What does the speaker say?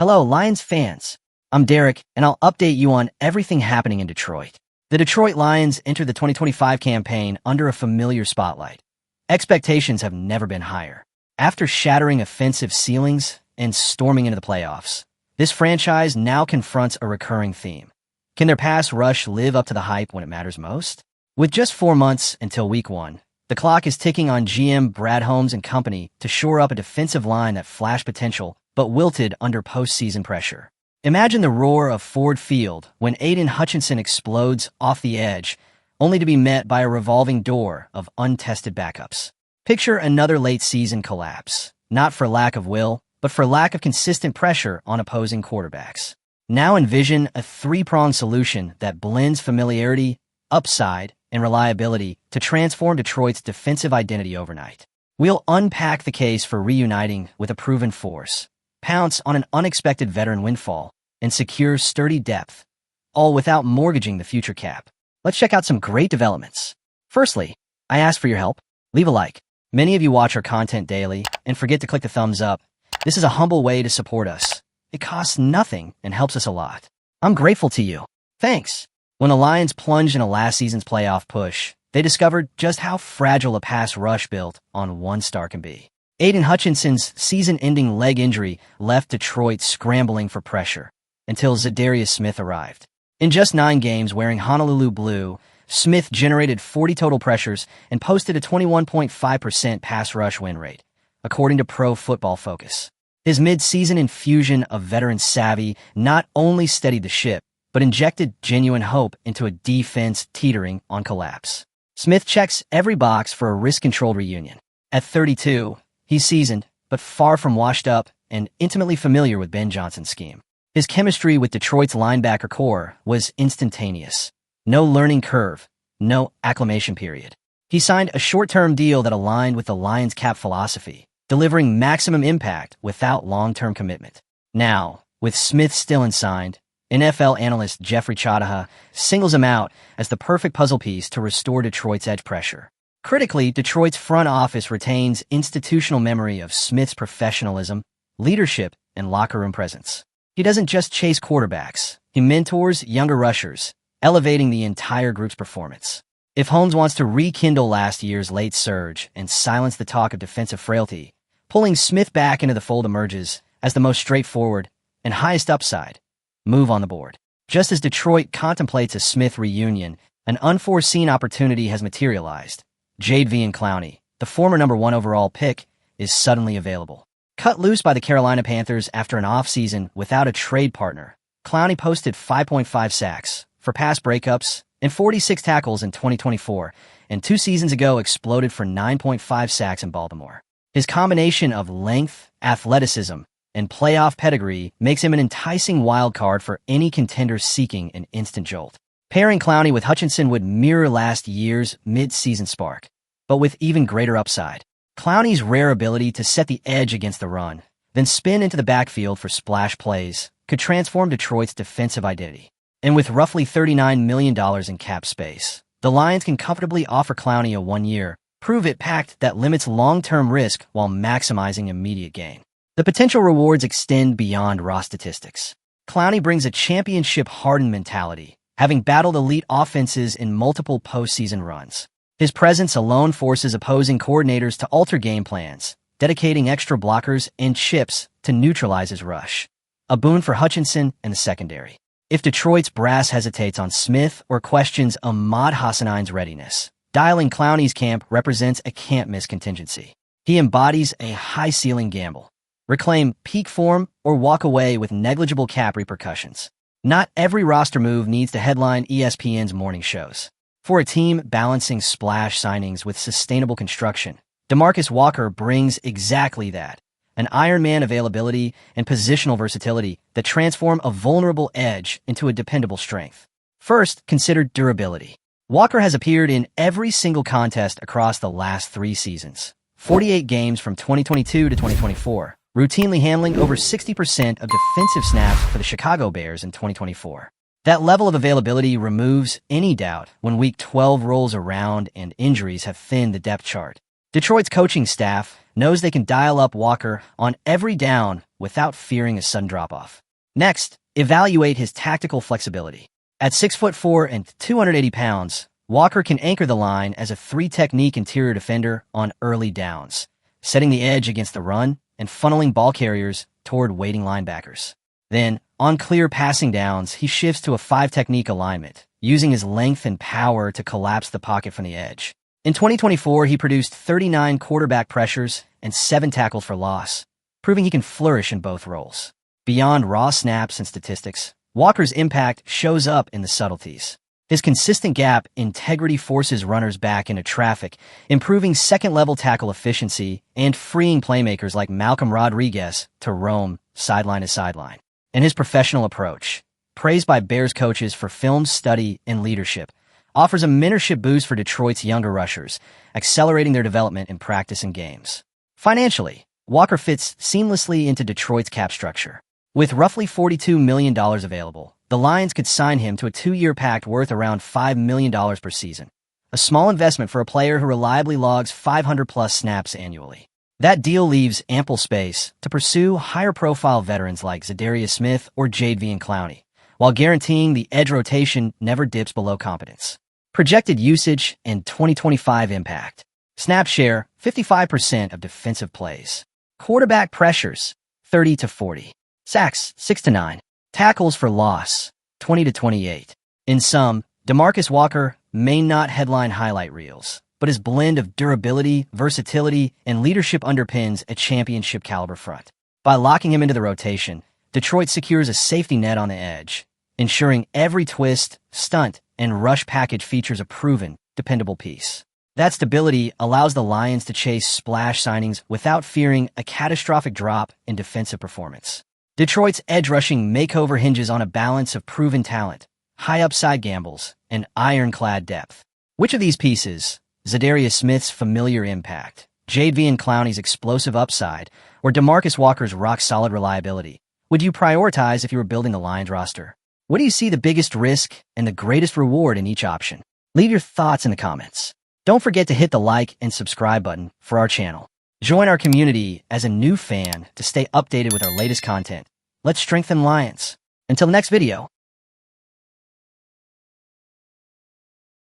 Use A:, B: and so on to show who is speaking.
A: Hello, Lions fans. I'm Derek, and I'll update you on everything happening in Detroit. The Detroit Lions enter the 2025 campaign under a familiar spotlight. Expectations have never been higher. After shattering offensive ceilings and storming into the playoffs, this franchise now confronts a recurring theme. Can their pass rush live up to the hype when it matters most? With just 4 months until Week 1, the clock is ticking on GM Brad Holmes and company to shore up a defensive line that flashed potential but wilted under postseason pressure. Imagine the roar of Ford Field when Aiden Hutchinson explodes off the edge, only to be met by a revolving door of untested backups. Picture another late-season collapse, not for lack of will, but for lack of consistent pressure on opposing quarterbacks. Now envision a three-pronged solution that blends familiarity, upside, and reliability to transform Detroit's defensive identity overnight. We'll unpack the case for reuniting with a proven force, pounce on an unexpected veteran windfall, and secure sturdy depth, all without mortgaging the future cap. Let's check out some great developments. Firstly, I ask for your help. Leave a like. Many of you watch our content daily and forget to click the thumbs up. This is a humble way to support us. It costs nothing and helps us a lot. I'm grateful to you. Thanks. When the Lions plunged into last season's playoff push, they discovered just how fragile a pass rush built on one star can be. Aiden Hutchinson's season-ending leg injury left Detroit scrambling for pressure until Zadarius Smith arrived. In just 9 games wearing Honolulu blue, Smith generated 40 total pressures and posted a 21.5% pass rush win rate, according to Pro Football Focus. His mid-season infusion of veteran savvy not only steadied the ship, but injected genuine hope into a defense teetering on collapse. Smith checks every box for a risk-controlled reunion. At 32, he's seasoned, but far from washed up and intimately familiar with Ben Johnson's scheme. His chemistry with Detroit's linebacker core was instantaneous. No learning curve, no acclimation period. He signed a short-term deal that aligned with the Lions' cap philosophy, delivering maximum impact without long-term commitment. Now, with Smith still unsigned, NFL analyst Jeffrey Chadaha singles him out as the perfect puzzle piece to restore Detroit's edge pressure. Critically, Detroit's front office retains institutional memory of Smith's professionalism, leadership, and locker room presence. He doesn't just chase quarterbacks. He mentors younger rushers, elevating the entire group's performance. If Holmes wants to rekindle last year's late surge and silence the talk of defensive frailty, pulling Smith back into the fold emerges as the most straightforward and highest upside move on the board. Just as Detroit contemplates a Smith reunion, an unforeseen opportunity has materialized. Jadeveon Clowney, the former #1 overall pick, is suddenly available. Cut loose by the Carolina Panthers after an offseason without a trade partner, Clowney posted 5.5 sacks for pass breakups and 46 tackles in 2024, and 2 seasons ago exploded for 9.5 sacks in Baltimore. His combination of length, athleticism, and playoff pedigree makes him an enticing wild card for any contender seeking an instant jolt. Pairing Clowney with Hutchinson would mirror last year's mid-season spark, but with even greater upside. Clowney's rare ability to set the edge against the run, then spin into the backfield for splash plays, could transform Detroit's defensive identity. And with roughly $39 million in cap space, the Lions can comfortably offer Clowney a 1-year, prove-it pact that limits long-term risk while maximizing immediate gain. The potential rewards extend beyond raw statistics. Clowney brings a championship-hardened mentality, having battled elite offenses in multiple postseason runs. His presence alone forces opposing coordinators to alter game plans, dedicating extra blockers and chips to neutralize his rush. A boon for Hutchinson and the secondary. If Detroit's brass hesitates on Smith or questions Ahmad Hassanine's readiness, dialing Clowney's camp represents a can't-miss contingency. He embodies a high-ceiling gamble. Reclaim peak form or walk away with negligible cap repercussions. Not every roster move needs to headline ESPN's morning shows. For a team balancing splash signings with sustainable construction, Demarcus Walker brings exactly that, an Iron Man availability and positional versatility that transform a vulnerable edge into a dependable strength. First, consider durability. Walker has appeared in every single contest across the last 3 seasons, 48 games from 2022 to 2024, routinely handling over 60% of defensive snaps for the Chicago Bears in 2024. That level of availability removes any doubt when Week 12 rolls around and injuries have thinned the depth chart. Detroit's coaching staff knows they can dial up Walker on every down without fearing a sudden drop-off. Next, evaluate his tactical flexibility. At 6'4" and 280 pounds, Walker can anchor the line as a three-technique interior defender on early downs, setting the edge against the run and funneling ball carriers toward waiting linebackers. Then, on clear passing downs, he shifts to a five-technique alignment, using his length and power to collapse the pocket from the edge. In 2024, he produced 39 quarterback pressures and 7 tackles for loss, proving he can flourish in both roles. Beyond raw snaps and statistics, Walker's impact shows up in the subtleties. His consistent gap integrity forces runners back into traffic, improving second-level tackle efficiency and freeing playmakers like Malcolm Rodriguez to roam sideline to sideline. And his professional approach, praised by Bears coaches for film study and leadership, offers a mentorship boost for Detroit's younger rushers, accelerating their development in practice and games. Financially, Walker fits seamlessly into Detroit's cap structure. With roughly $42 million available, the Lions could sign him to a 2-year pact worth around $5 million per season, a small investment for a player who reliably logs 500-plus snaps annually. That deal leaves ample space to pursue higher-profile veterans like Zadarius Smith or Jadeveon Clowney, while guaranteeing the edge rotation never dips below competence. Projected usage and 2025 impact. Snap share, 55% of defensive plays. Quarterback pressures, 30 to 40. Sacks, 6 to 9. Tackles for loss, 20 to 28. In sum, Demarcus Walker may not headline highlight reels, but his blend of durability, versatility, and leadership underpins a championship-caliber front. By locking him into the rotation, Detroit secures a safety net on the edge, ensuring every twist, stunt, and rush package features a proven, dependable piece. That stability allows the Lions to chase splash signings without fearing a catastrophic drop in defensive performance. Detroit's edge-rushing makeover hinges on a balance of proven talent, high upside gambles, and ironclad depth. Which of these pieces, Zadarius Smith's familiar impact, Jadeveon Clowney's explosive upside, or Demarcus Walker's rock-solid reliability, would you prioritize if you were building the Lions roster? What do you see the biggest risk and the greatest reward in each option? Leave your thoughts in the comments. Don't forget to hit the like and subscribe button for our channel. Join our community as a new fan to stay updated with our latest content. Let's strengthen Lions. Until the next video.